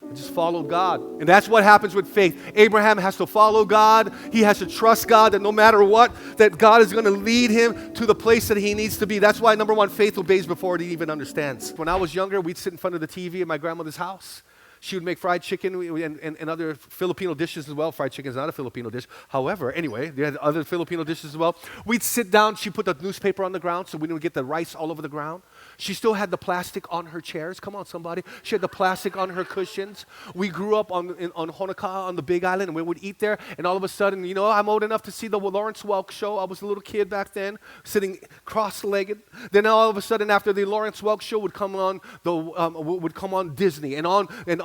I just followed God. And that's what happens with faith. Abraham has to follow God. He has to trust God that no matter what, that God is going to lead him to the place that he needs to be. That's why, number one, faith obeys before it even understands. When I was younger, we'd sit in front of the TV at my grandmother's house. She would make fried chicken and other Filipino dishes as well. Fried chicken is not a Filipino dish. However, anyway, they had other Filipino dishes as well. We'd sit down. She put the newspaper on the ground so we didn't get the rice all over the ground. She still had the plastic on her chairs. Come on, somebody. She had the plastic on her cushions. We grew up on Honokaa on the Big Island, and we would eat there. And all of a sudden, I'm old enough to see the Lawrence Welk show. I was a little kid back then, sitting cross-legged. Then all of a sudden, after the Lawrence Welk show would come on, would come on Disney, and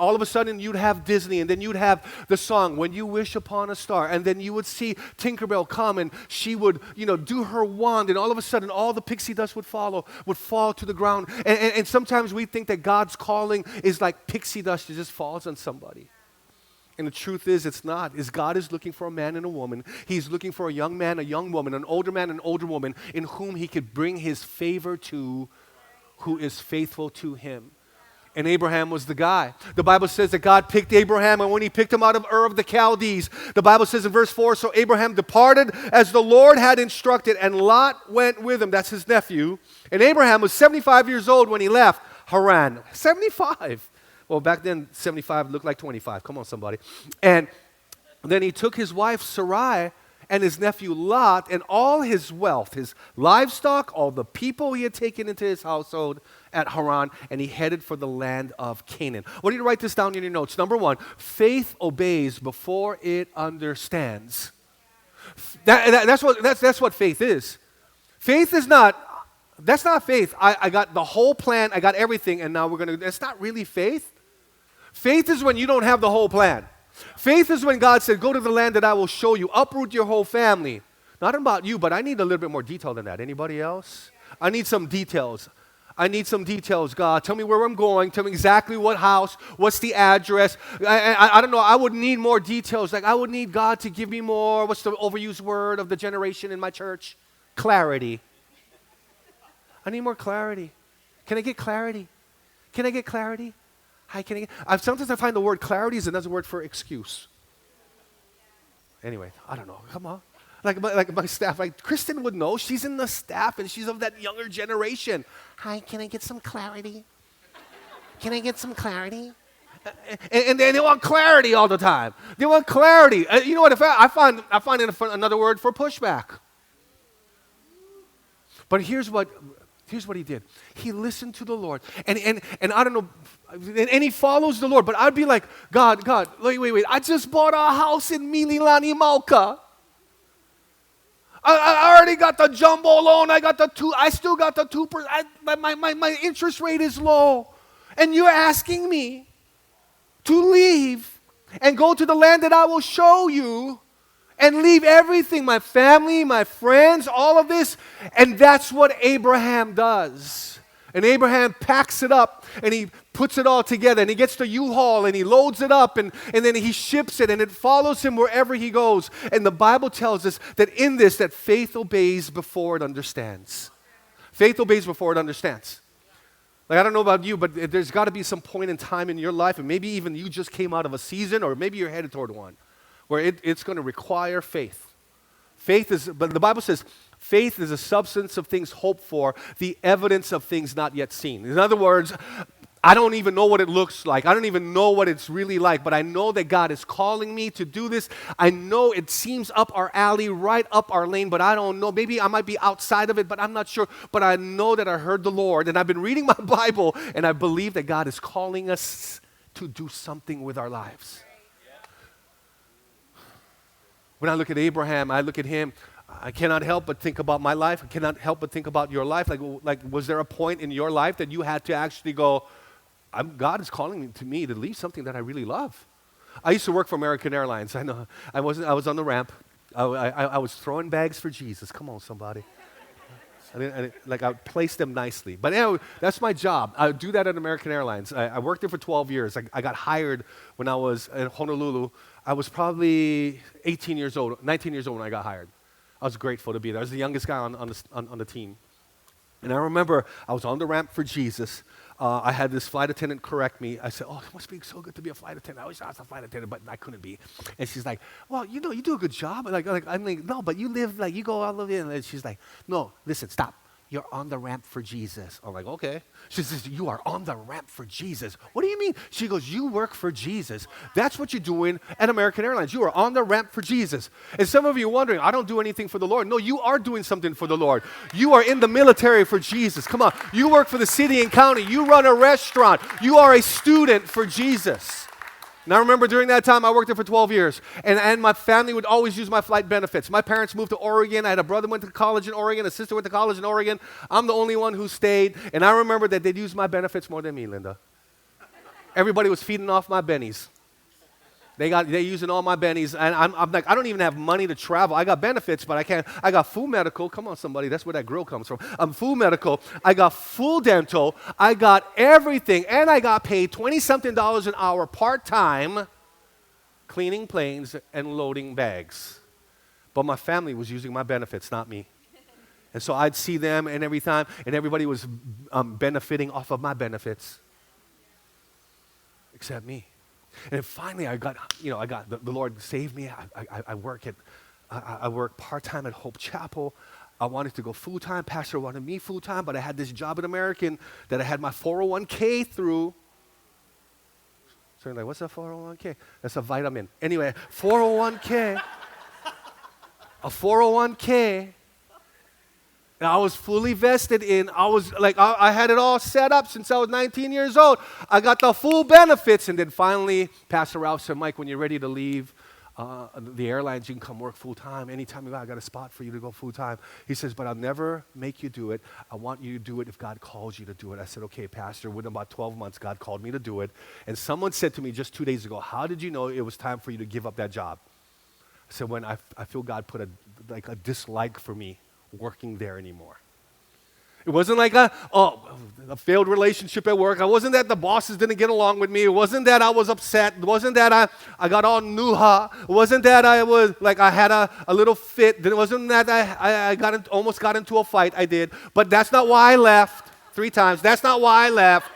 all of a sudden you'd have Disney, and then you'd have the song "When You Wish Upon a Star," and then you would see Tinkerbell come, and she would, do her wand, and all of a sudden all the pixie dust would fall to the ground. And sometimes we think that God's calling is like pixie dust; it just falls on somebody. And the truth is, it's not. God is looking for a man and a woman. He's looking for a young man, a young woman, an older man, an older woman, in whom he could bring his favor to, who is faithful to him. And Abraham was the guy. The Bible says that God picked Abraham, and when he picked him out of Ur of the Chaldees, the Bible says in verse 4, so Abraham departed as the Lord had instructed, and Lot went with him. That's his nephew. And Abraham was 75 years old when he left Haran. 75. Well, back then, 75 looked like 25. Come on, somebody. And then he took his wife Sarai and his nephew Lot and all his wealth, his livestock, all the people he had taken into his household at Haran, and he headed for the land of Canaan. I want you to write this down in your notes. Number one, faith obeys before it understands. That's what faith is. Faith is not, that's not faith. I got the whole plan, I got everything, and now that's not really faith. Faith is when you don't have the whole plan. Faith is when God said, go to the land that I will show you. Uproot your whole family. Not about you, but I need a little bit more detail than that. Anybody else? I need some details. God. Tell me where I'm going. Tell me exactly what house. What's the address? I don't know. I would need more details. Like I would need God to give me more. What's the overused word of the generation in my church? Clarity. I need more clarity. Can I get clarity? Can I get clarity? Sometimes I find the word clarity is another word for excuse. Anyway, I don't know. Come on. Like my staff, like Kristen would know. She's in the staff and she's of that younger generation. Hi, can I get some clarity? Can I get some clarity? And they want clarity all the time. They want clarity. You know what? I find another word for pushback. But here's what he did. He listened to the Lord. And I don't know, and he follows the Lord. But I'd be like, God, wait. I just bought a house in Mililani, Mauka. I already got the jumbo loan. I still got the 2%. My interest rate is low. And you're asking me to leave and go to the land that I will show you and leave everything, my family, my friends, all of this. And that's what Abraham does. And Abraham packs it up and he puts it all together and he gets the U-Haul and he loads it up and then he ships it and it follows him wherever he goes. And the Bible tells us that in this, that faith obeys before it understands. Faith obeys before it understands. Like, I don't know about you, but there's got to be some point in time in your life, and maybe even you just came out of a season, or maybe you're headed toward one, where it's going to require faith. But the Bible says, faith is a substance of things hoped for, the evidence of things not yet seen. In other words, I don't even know what it looks like. I don't even know what it's really like, but I know that God is calling me to do this. I know it seems up our alley, right up our lane, but I don't know. Maybe I might be outside of it, but I'm not sure. But I know that I heard the Lord, and I've been reading my Bible, and I believe that God is calling us to do something with our lives. When I look at Abraham, I look at him, I cannot help but think about my life. I cannot help but think about your life. Like, was there a point in your life that you had to actually go, God is calling me to leave something that I really love? I used to work for American Airlines. I know. I was on the ramp. I was throwing bags for Jesus. Come on, somebody. I placed them nicely. But anyway, that's my job. I would do that at American Airlines. I worked there for 12 years. I got hired when I was in Honolulu. I was probably 19 years old when I got hired. I was grateful to be there. I was the youngest guy on the team. And I remember I was on the ramp for Jesus. I had this flight attendant correct me. I said, oh, it must be so good to be a flight attendant. I wish I was a flight attendant, but I couldn't be. And she's like, well, you know, you do a good job. I'm like, no, but you live, like, you go all over there. And she's like, no, listen, stop. You're on the ramp for Jesus. I'm like, okay. She says, you are on the ramp for Jesus. What do you mean? She goes, you work for Jesus. That's what you're doing at American Airlines. You are on the ramp for Jesus. And some of you are wondering, I don't do anything for the Lord. No, you are doing something for the Lord. You are in the military for Jesus. Come on. You work for the city and county. You run a restaurant. You are a student for Jesus. And I remember during that time, I worked there for 12 years, and my family would always use my flight benefits. My parents moved to Oregon. I had a brother who went to college in Oregon, a sister went to college in Oregon. I'm the only one who stayed, and I remember that they'd use my benefits more than me, Linda. Everybody was feeding off my bennies. They're using all my bennies, and I'm like, I don't even have money to travel. I got benefits, but I can't. I got full medical. Come on, somebody. That's where that grill comes from. I'm full medical. I got full dental. I got everything, and I got paid $20-something an hour part-time cleaning planes and loading bags. But my family was using my benefits, not me. And so I'd see them and every time, and everybody was benefiting off of my benefits, except me. And finally, the Lord saved me. I work part-time at Hope Chapel. I wanted to go full-time. Pastor wanted me full-time, but I had this job at American that I had my 401k through. So you're like, what's a 401k? That's a vitamin. Anyway, 401k. A 401k. And I was fully vested in. I had it all set up since I was 19 years old. I got the full benefits. And then finally, Pastor Ralph said, Mike, when you're ready to leave the airlines, you can come work full time. Anytime you go, I got a spot for you to go full time. He says, but I'll never make you do it. I want you to do it if God calls you to do it. I said, okay, Pastor. Within about 12 months, God called me to do it. And someone said to me just 2 days ago, how did you know it was time for you to give up that job? I said, when I feel God put a dislike for me working there anymore. It wasn't like a failed relationship at work. It wasn't that the bosses didn't get along with me. It wasn't that I was upset. It wasn't that I got all nuha. It wasn't that I was like I had a little fit. It wasn't that I almost got into a fight. I did. But that's not why I left 3 times. That's not why I left.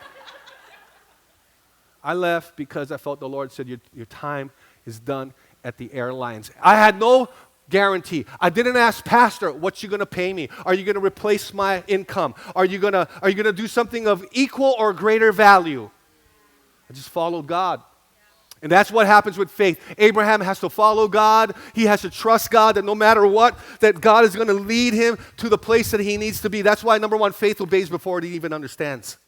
I left because I felt the Lord said, your time is done at the airlines. I had no guarantee. I didn't ask Pastor, what you going to pay me? Are you going to replace my income? Are you going to do something of equal or greater value? I just followed God. And that's what happens with faith. Abraham has to follow God. He has to trust God that no matter what, that God is going to lead him to the place that he needs to be. That's why, number one, faith obeys before it even understands.